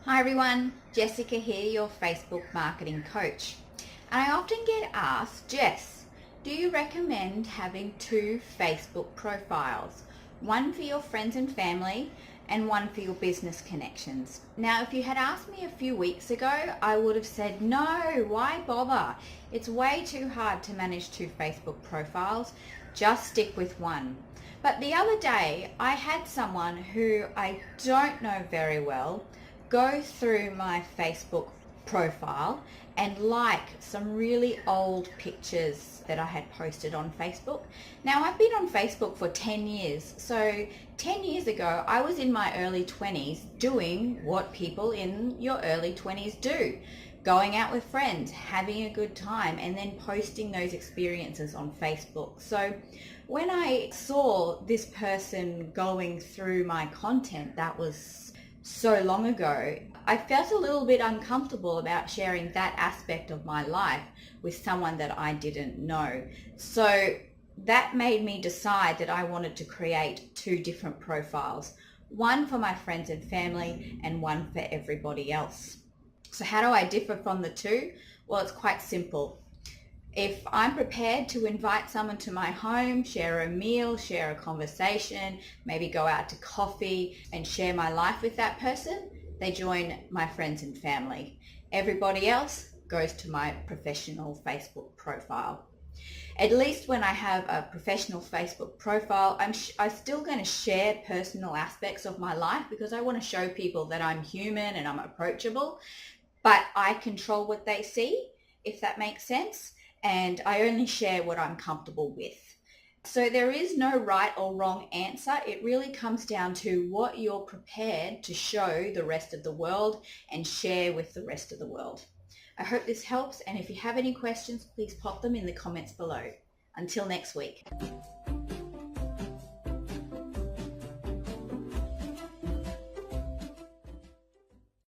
Hi everyone, Jessica here, your Facebook marketing coach. And I often get asked, Jess, do you recommend having two Facebook profiles? One for your friends and family and one for your business connections. Now, if you had asked me a few weeks ago, I would have said, no, why bother? It's way too hard to manage two Facebook profiles. Just stick with one. But the other day, I had someone who I don't know very well go through my Facebook profile and like some really old pictures that I had posted on Facebook. Now, I've been on Facebook for 10 years. So 10 years ago, I was in my early 20s doing what people in your early 20s do. Going out with friends, having a good time, and then posting those experiences on Facebook. So when I saw this person going through my content that was so long ago, I felt a little bit uncomfortable about sharing that aspect of my life with someone that I didn't know. So that made me decide that I wanted to create two different profiles, one for my friends and family and one for everybody else. So how do I differ from the two? Well, it's quite simple. If I'm prepared to invite someone to my home, share a meal, share a conversation, maybe go out to coffee and share my life with that person, they join my friends and family. Everybody else goes to my professional Facebook profile. At least when I have a professional Facebook profile, I'm still going to share personal aspects of my life because I want to show people that I'm human and I'm approachable, but I control what they see, if that makes sense. And I only share what I'm comfortable with. So there is no right or wrong answer. It really comes down to what you're prepared to show the rest of the world and share with the rest of the world. I hope this helps, and if you have any questions, please pop them in the comments below. Until next week.